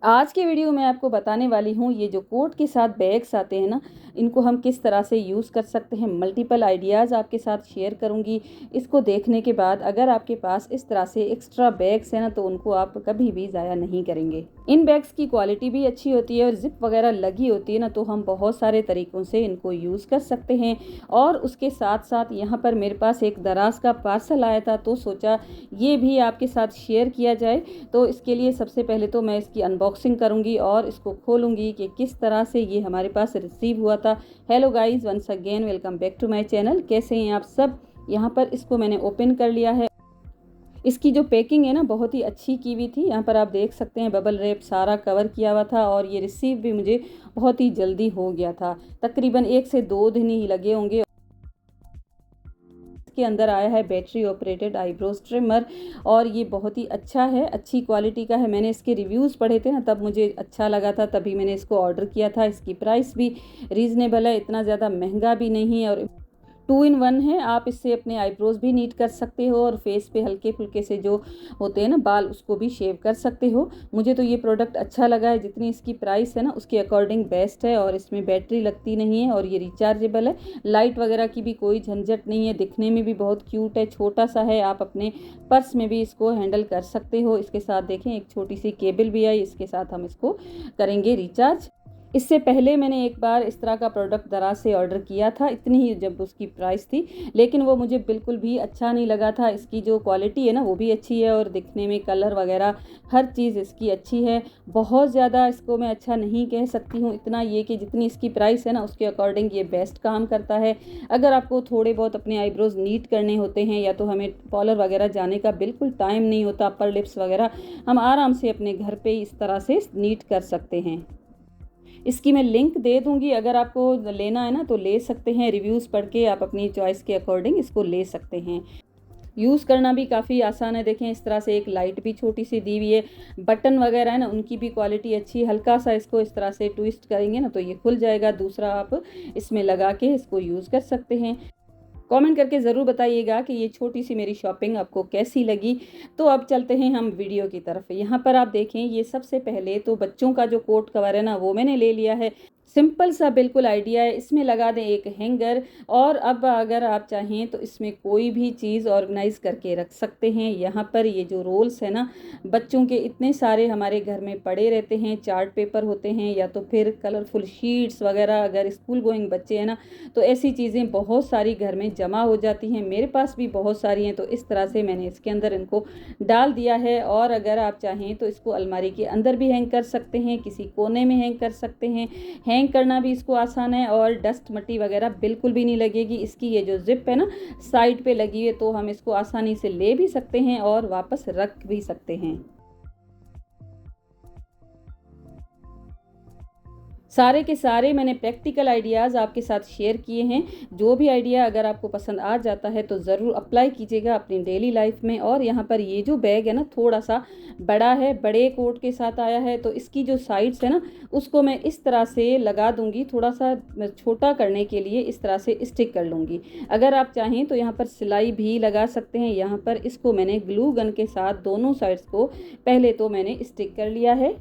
आज के वीडियो में आपको बताने वाली हूँ ये जो कोट के साथ बैग्स आते हैं ना, इनको हम किस तरह से यूज़ कर सकते हैं। मल्टीपल आइडियाज़ आपके साथ शेयर करूँगी। इसको देखने के बाद अगर आपके पास इस तरह से एक्स्ट्रा बैग्स हैं ना, तो उनको आप कभी भी ज़ाया नहीं करेंगे। इन बैग्स की क्वालिटी भी अच्छी होती है और जिप वगैरह लगी होती है ना, तो हम बहुत सारे तरीक़ों से इनको यूज़ कर सकते हैं। और उसके साथ साथ यहाँ पर मेरे पास एक दराज़ का पार्सल आया था, तो सोचा ये भी आपके साथ शेयर किया जाए। तो इसके लिए सबसे पहले तो मैं इसकी अनबॉक्सिंग करूंगी और इसको खोलूंगी कि किस तरह से ये हमारे पास रिसीव हुआ था। Hello guys, once again welcome back to my channel. कैसे हैं आप सब। यहाँ पर इसको मैंने ओपन कर लिया है। इसकी जो पैकिंग है ना, बहुत ही अच्छी की हुई थी। यहाँ पर आप देख सकते हैं बबल रैप सारा कवर किया हुआ था और ये रिसीव भी मुझे बहुत ही जल्दी हो गया था। तकरीबन 1 से 2 दिन ही लगे होंगे। के अंदर आया है बैटरी ऑपरेटेड आईब्रोज ट्रिमर और ये बहुत ही अच्छा है, अच्छी क्वालिटी का है। मैंने इसके रिव्यूज़ पढ़े थे ना, तब मुझे अच्छा लगा था, तभी मैंने इसको ऑर्डर किया था। इसकी प्राइस भी रीज़नेबल है, इतना ज़्यादा महंगा भी नहीं है और 2 इन 1 है। आप इससे अपने आईब्रोज भी नीट कर सकते हो और फेस पे हल्के फुल्के से जो होते हैं ना बाल, उसको भी शेव कर सकते हो। मुझे तो ये प्रोडक्ट अच्छा लगा है। जितनी इसकी प्राइस है ना, उसके अकॉर्डिंग बेस्ट है और इसमें बैटरी लगती नहीं है और ये रिचार्जेबल है। लाइट वगैरह की भी कोई झंझट नहीं है। दिखने में भी बहुत क्यूट है, छोटा सा है। आप अपने पर्स में भी इसको हैंडल कर सकते हो। इसके साथ देखें एक छोटी सी केबल भी आई, इसके साथ हम इसको करेंगे रिचार्ज। इससे पहले मैंने एक बार इस तरह का प्रोडक्ट दराज से ऑर्डर किया था, इतनी ही जब उसकी प्राइस थी, लेकिन वो मुझे बिल्कुल भी अच्छा नहीं लगा था। इसकी जो क्वालिटी है ना, वो भी अच्छी है और दिखने में कलर वगैरह हर चीज़ इसकी अच्छी है। बहुत ज़्यादा इसको मैं अच्छा नहीं कह सकती हूँ, इतना ये कि जितनी इसकी प्राइस है ना, उसके अकॉर्डिंग ये बेस्ट काम करता है। अगर आपको थोड़े बहुत अपने आईब्रोज नीट करने होते हैं या तो हमें पार्लर वगैरह जाने का बिल्कुल टाइम नहीं होता, अपर लिप्स वगैरह हम आराम से अपने घर पे इस तरह से नीट कर सकते हैं। इसकी मैं लिंक दे दूंगी, अगर आपको लेना है ना तो ले सकते हैं। रिव्यूज़ पढ़ के आप अपनी चॉइस के अकॉर्डिंग इसको ले सकते हैं। यूज़ करना भी काफ़ी आसान है। देखें इस तरह से एक लाइट भी छोटी सी दी हुई है। बटन वगैरह है ना, उनकी भी क्वालिटी अच्छी है। हल्का सा इसको इस तरह से ट्विस्ट करेंगे ना, तो ये खुल जाएगा। दूसरा आप इसमें लगा के इसको यूज़ कर सकते हैं। कमेंट करके ज़रूर बताइएगा कि ये छोटी सी मेरी शॉपिंग आपको कैसी लगी। तो अब चलते हैं हम वीडियो की तरफ। यहाँ पर आप देखें, ये सबसे पहले तो बच्चों का जो कोट कवर है ना, वो मैंने ले लिया है। सिंपल सा बिल्कुल आइडिया है। इसमें लगा दें एक हैंगर और अब अगर आप चाहें तो इसमें कोई भी चीज़ ऑर्गेनाइज करके रख सकते हैं। यहाँ पर ये जो रोल्स है ना, बच्चों के इतने सारे हमारे घर में पड़े रहते हैं। चार्ट पेपर होते हैं या तो फिर कलरफुल शीट्स वगैरह, अगर स्कूल गोइंग बच्चे हैं ना, तो ऐसी चीज़ें बहुत सारी घर में जमा हो जाती हैं। मेरे पास भी बहुत सारी हैं, तो इस तरह से मैंने इसके अंदर इनको डाल दिया है। और अगर आप चाहें तो इसको अलमारी के अंदर भी हैंग कर सकते हैं, किसी कोने में हैंग कर सकते हैं। हैंग करना भी इसको आसान है और डस्ट मट्टी वगैरह बिल्कुल भी नहीं लगेगी। इसकी ये जो जिप है ना, साइड पे लगी है, तो हम इसको आसानी से ले भी सकते हैं और वापस रख भी सकते हैं। सारे के सारे मैंने प्रैक्टिकल आइडियाज़ आपके साथ शेयर किए हैं। जो भी आइडिया अगर आपको पसंद आ जाता है तो ज़रूर अप्लाई कीजिएगा अपनी डेली लाइफ में। और यहाँ पर ये जो बैग है ना, थोड़ा सा बड़ा है, बड़े कोट के साथ आया है, तो इसकी जो साइड्स है ना, उसको मैं इस तरह से लगा दूंगी। थोड़ा सा छोटा करने के लिए इस तरह से स्टिक कर लूँगी। अगर आप चाहें तो यहाँ पर सिलाई भी लगा सकते हैं। यहाँ पर इसको मैंने ग्लू गन के साथ दोनों साइड्स को पहले तो मैंने स्टिक कर लिया है।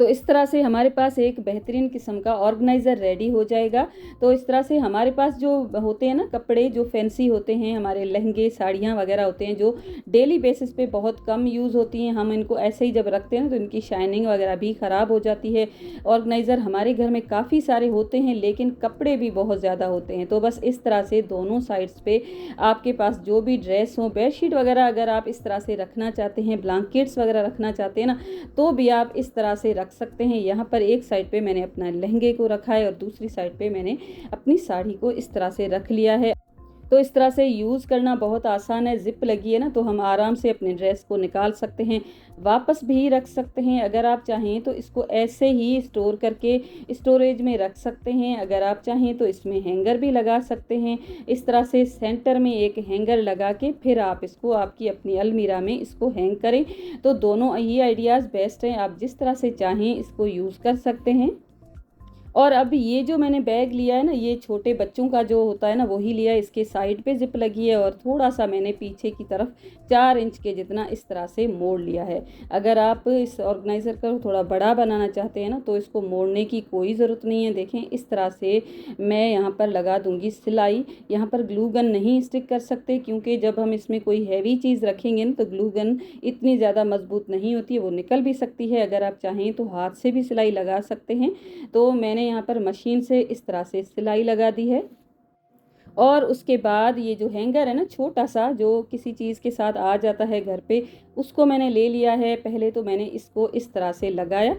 तो इस तरह से हमारे पास एक बेहतरीन किस्म का ऑर्गेनाइज़र रेडी हो जाएगा। तो इस तरह से हमारे पास जो होते हैं ना कपड़े, जो फैंसी होते हैं, हमारे लहंगे साड़ियाँ वगैरह होते हैं, जो डेली बेसिस पे बहुत कम यूज़ होती हैं, हम इनको ऐसे ही जब रखते हैं तो इनकी शाइनिंग वगैरह भी ख़राब हो जाती है। ऑर्गेनाइज़र हमारे घर में काफ़ी सारे होते हैं, लेकिन कपड़े भी बहुत ज़्यादा होते हैं। तो बस इस तरह से दोनों साइड्स पे आपके पास जो भी ड्रेस हो, बेडशीट वगैरह अगर आप इस तरह से रखना चाहते हैं, ब्लैंकेट्स वगैरह रखना चाहते हैं ना, तो भी आप इस तरह से रख सकते हैं। यहाँ पर एक साइड पे मैंने अपना लहंगे को रखा है और दूसरी साइड पे मैंने अपनी साड़ी को इस तरह से रख लिया है। तो इस तरह से यूज़ करना बहुत आसान है। जिप लगी है ना, तो हम आराम से अपने ड्रेस को निकाल सकते हैं, वापस भी रख सकते हैं। अगर आप चाहें तो इसको ऐसे ही स्टोर करके स्टोरेज में रख सकते हैं। अगर आप चाहें तो इसमें हैंगर भी लगा सकते हैं। इस तरह से सेंटर में एक हैंगर लगा के फिर आप इसको आपकी अपनी अलमीरा में इसको हैंग करें। तो दोनों ये आइडियाज़ बेस्ट हैं। आप जिस तरह से चाहें इसको यूज़ कर सकते हैं। और अब ये जो मैंने बैग लिया है ना, ये छोटे बच्चों का जो होता है ना वही लिया है। इसके साइड पे ज़िप लगी है और थोड़ा-सा मैंने पीछे की तरफ 4 इंच के जितना इस तरह से मोड़ लिया है। अगर आप इस ऑर्गेनाइज़र को थोड़ा बड़ा बनाना चाहते हैं ना, तो इसको मोड़ने की कोई ज़रूरत नहीं है। देखें, इस तरह से मैं यहाँ पर लगा दूँगी सिलाई। यहाँ पर ग्लू गन नहीं स्टिक कर सकते, क्योंकि जब हम इसमें कोई हैवी चीज़ रखेंगे ना, तो ग्लू गन इतनी ज़्यादा मज़बूत नहीं होती है, वो निकल भी सकती है। अगर आप चाहें तो हाथ से भी सिलाई लगा सकते हैं। तो मैंने यहाँ पर मशीन से इस तरह से सिलाई लगा दी है। और उसके बाद ये जो हैंगर है ना, छोटा सा जो किसी चीज़ के साथ आ जाता है घर पे, उसको मैंने ले लिया है। पहले तो मैंने इसको इस तरह से लगाया।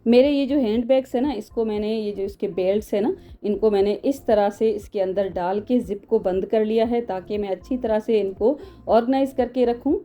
मेरे ये जो हैंड बैग्स है ना, इसको मैंने, ये जो इसके बेल्ट्स है ना, इनको मैंने इस तरह से इसके अंदर डाल के ज़िप को बंद कर लिया है, ताकि मैं अच्छी तरह से इनको ऑर्गेनाइज़ करके रखूँ।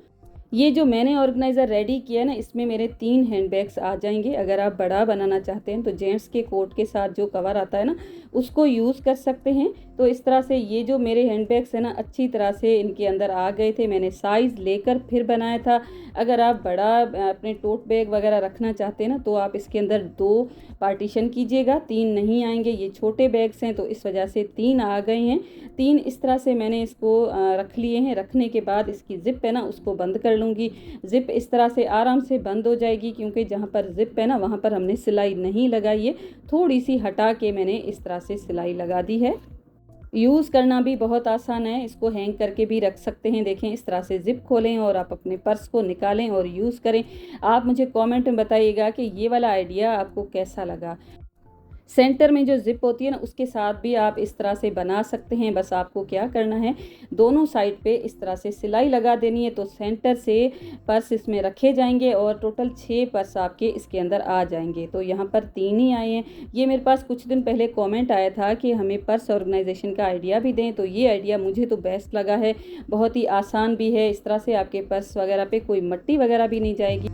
ये जो मैंने ऑर्गेनाइज़र रेडी किया है ना, इसमें मेरे 3 हैंड बैग्स आ जाएंगे। अगर आप बड़ा बनाना चाहते हैं तो जेंट्स के कोट के साथ जो कवर आता है ना, उसको यूज़ कर सकते हैं। तो इस तरह से ये जो मेरे हैंड बैग्स है ना, अच्छी तरह से इनके अंदर आ गए थे। मैंने साइज़ लेकर फिर बनाया था। अगर आप बड़ा अपने टोट बैग वगैरह रखना चाहते हैं ना, तो आप इसके अंदर 2 पार्टीशन कीजिएगा, 3 नहीं आएंगे। ये छोटे बैग्स हैं तो इस वजह से 3 आ गए हैं। 3 इस तरह से मैंने इसको रख लिए हैं। रखने के बाद इसकी ज़िप है ना, उसको बंद कर लूँगी। ज़िप इस तरह से आराम से बंद हो जाएगी, क्योंकि जहाँ पर ज़िप है ना, वहाँ पर हमने सिलाई नहीं लगाई है। थोड़ी सी हटा के मैंने इस तरह से सिलाई लगा दी है। यूज़ करना भी बहुत आसान है। इसको हैंग करके भी रख सकते हैं। देखें, इस तरह से ज़िप खोलें और आप अपने पर्स को निकालें और यूज़ करें। आप मुझे कमेंट में बताइएगा कि ये वाला आइडिया आपको कैसा लगा। सेंटर में जो ज़िप होती है ना, उसके साथ भी आप इस तरह से बना सकते हैं। बस आपको क्या करना है, दोनों साइड पे इस तरह से सिलाई लगा देनी है, तो सेंटर से पर्स इसमें रखे जाएंगे और टोटल 6 पर्स आपके इसके अंदर आ जाएंगे। तो यहाँ पर 3 ही आए हैं। ये मेरे पास कुछ दिन पहले कमेंट आया था कि हमें पर्स ऑर्गेनाइजेशन का आइडिया भी दें, तो ये आइडिया मुझे तो बेस्ट लगा है। बहुत ही आसान भी है। इस तरह से आपके पर्स वगैरह पे कोई मट्टी वगैरह भी नहीं जाएगी।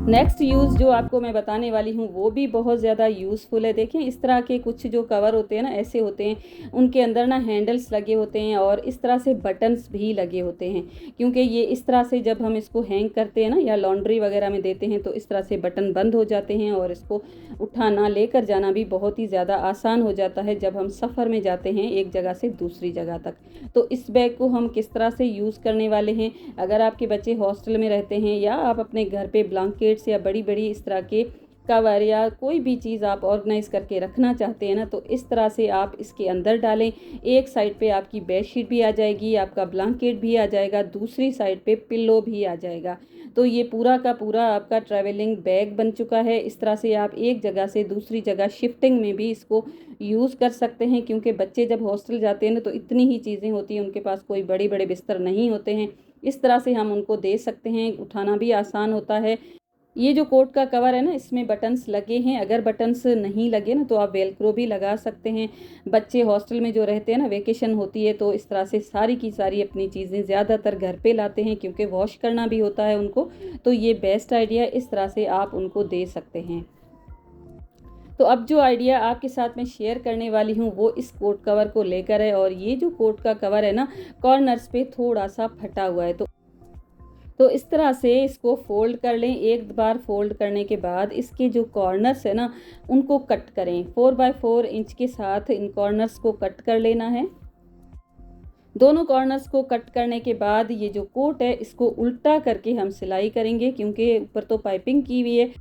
नेक्स्ट यूज़ जो आपको मैं बताने वाली हूँ, वो भी बहुत ज़्यादा यूज़फुल है। देखें, इस तरह के कुछ जो कवर होते हैं ना, ऐसे होते हैं, उनके अंदर ना हैंडल्स लगे होते हैं और इस तरह से बटन्स भी लगे होते हैं। क्योंकि ये इस तरह से जब हम इसको हैंग करते हैं ना, या लॉन्ड्री वगैरह में देते हैं, तो इस तरह से बटन बंद हो जाते हैं और इसको उठाना, लेकर जाना भी बहुत ही ज़्यादा आसान हो जाता है जब हम सफ़र में जाते हैं एक जगह से दूसरी जगह तक। तो इस बैग को हम किस तरह से यूज़ करने वाले हैं, अगर आपके बच्चे हॉस्टल में रहते हैं या आप अपने घर पे ब्लैंकेट्स या बड़ी बड़ी इस तरह के कवर या कोई भी चीज़ आप ऑर्गेनाइज़ करके रखना चाहते हैं ना, तो इस तरह से आप इसके अंदर डालें। एक साइड पे आपकी बेडशीट भी आ जाएगी, आपका ब्लैंकेट भी आ जाएगा, दूसरी साइड पे पिल्लो भी आ जाएगा। तो ये पूरा का पूरा आपका ट्रैवलिंग बैग बन चुका है। इस तरह से आप एक जगह से दूसरी जगह शिफ्टिंग में भी इसको यूज़ कर सकते हैं, क्योंकि बच्चे जब हॉस्टल जाते हैं ना, तो इतनी ही चीज़ें होती हैं, उनके पास कोई बड़े बड़े बिस्तर नहीं होते हैं। इस तरह से हम उनको दे सकते हैं, उठाना भी आसान होता है। ये जो कोट का कवर है ना, इसमें बटन्स लगे हैं। अगर बटन्स नहीं लगे ना, तो आप वेलक्रो भी लगा सकते हैं। बच्चे हॉस्टल में जो रहते हैं ना, वेकेशन होती है, तो इस तरह से सारी की सारी अपनी चीज़ें ज़्यादातर घर पे लाते हैं, क्योंकि वॉश करना भी होता है उनको। तो ये बेस्ट आइडिया, इस तरह से आप उनको दे सकते हैं। तो अब जो आइडिया आपके साथ मैं शेयर करने वाली हूँ, वो इस कोट कवर को लेकर है। और ये जो कोट का कवर है ना, कॉर्नर्स पे थोड़ा सा फटा हुआ है, तो इस तरह से इसको फ़ोल्ड कर लें। एक बार फ़ोल्ड करने के बाद इसके जो कॉर्नर्स है ना, उनको कट करें। 4x4 इंच के साथ इन कॉर्नर्स को कट कर लेना है। दोनों कॉर्नर्स को कट करने के बाद ये जो कोट है, इसको उल्टा करके हम सिलाई करेंगे, क्योंकि ऊपर तो पाइपिंग की हुई है।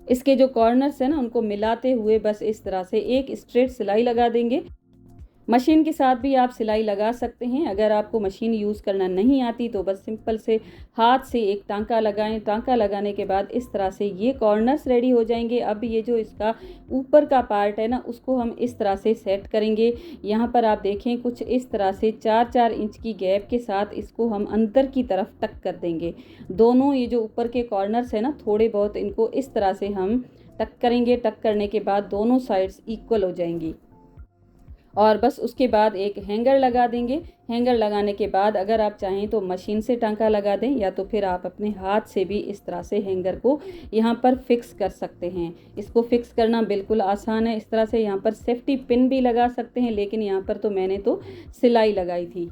इसके जो कॉर्नर्स है ना, उनको मिलाते हुए बस इस तरह से एक स्ट्रेट सिलाई लगा देंगे। मशीन के साथ भी आप सिलाई लगा सकते हैं। अगर आपको मशीन यूज़ करना नहीं आती, तो बस सिंपल से हाथ से एक टांका लगाएं। टांका लगाने के बाद इस तरह से ये कॉर्नर्स रेडी हो जाएंगे। अब ये जो इसका ऊपर का पार्ट है ना, उसको हम इस तरह से सेट करेंगे। यहाँ पर आप देखें, कुछ इस तरह से 4-4 इंच की गैप के साथ इसको हम अंदर की तरफ टक कर देंगे। दोनों ये जो ऊपर के कॉर्नर्स है ना, थोड़े बहुत इनको इस तरह से हम टक करेंगे। टक करने के बाद दोनों साइड्स इक्वल हो जाएंगी और बस उसके बाद एक हैंगर लगा देंगे। हैंगर लगाने के बाद अगर आप चाहें तो मशीन से टांका लगा दें, या तो फिर आप अपने हाथ से भी इस तरह से हैंगर को यहाँ पर फिक्स कर सकते हैं। इसको फिक्स करना बिल्कुल आसान है। इस तरह से यहाँ पर सेफ्टी पिन भी लगा सकते हैं, लेकिन यहाँ पर तो मैंने तो सिलाई लगाई थी।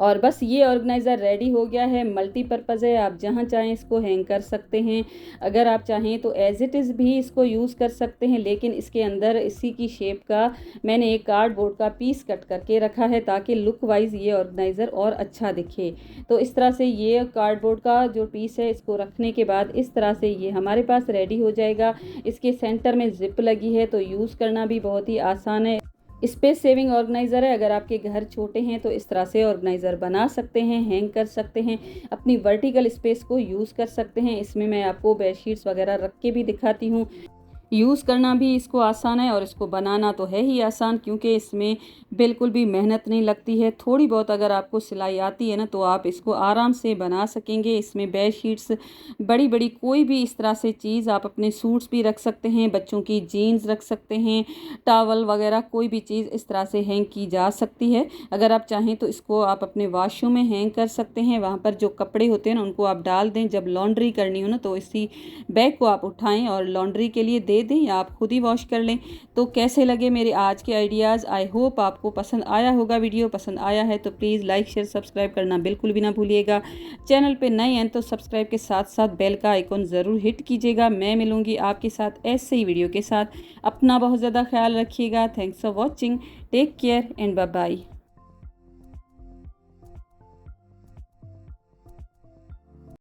और बस ये ऑर्गेनाइज़र रेडी हो गया है। मल्टीपर्पज़ है, आप जहाँ चाहें इसको हैंग कर सकते हैं। अगर आप चाहें तो एज़ इट इज़ भी इसको यूज़ कर सकते हैं, लेकिन इसके अंदर इसी की शेप का मैंने एक कार्डबोर्ड का पीस कट करके रखा है ताकि लुक वाइज ये ऑर्गेनाइज़र और अच्छा दिखे। तो इस तरह से ये कार्डबोर्ड का जो पीस है इसको रखने के बाद इस तरह से ये हमारे पास रेडी हो जाएगा। इसके सेंटर में ज़िप लगी है तो यूज़ करना भी बहुत ही आसान है। स्पेस सेविंग ऑर्गेनाइज़र है। अगर आपके घर छोटे हैं तो इस तरह से ऑर्गेनाइज़र बना सकते हैं, हैंग कर सकते हैं, अपनी वर्टिकल स्पेस को यूज़ कर सकते हैं। इसमें मैं आपको बेडशीट्स वगैरह रख के भी दिखाती हूँ। यूज़ करना भी इसको आसान है और इसको बनाना तो है ही आसान, क्योंकि इसमें बिल्कुल भी मेहनत नहीं लगती है। थोड़ी बहुत अगर आपको सिलाई आती है ना तो आप इसको आराम से बना सकेंगे। इसमें बेड शीट्स बड़ी बड़ी कोई भी इस तरह से चीज़, आप अपने सूट्स भी रख सकते हैं, बच्चों की जीन्स रख सकते हैं, टॉवल वगैरह कोई भी चीज़ इस तरह से हैंग की जा सकती है। अगर आप चाहें तो इसको आप अपने वॉशरूम में हैंग कर सकते हैं। वहाँ पर जो कपड़े होते हैं ना उनको आप डाल दें, जब लॉन्ड्री करनी हो ना तो इसी बैग को आप उठाएं और लॉन्ड्री के लिए दे दें या आप खुद ही वॉश कर लें। तो कैसे लगे मेरे आज के आइडियाज़? आई होप आपको पसंद आया होगा। वीडियो पसंद आया है तो प्लीज़ लाइक शेयर सब्सक्राइब करना बिल्कुल भी ना भूलिएगा। चैनल पे नए हैं तो सब्सक्राइब के साथ साथ बेल का आइकॉन ज़रूर हिट कीजिएगा। मैं मिलूँगी आपके साथ ऐसे ही वीडियो के साथ। अपना बहुत ज़्यादा ख्याल रखिएगा। Thanks for watching. Take care and bye bye.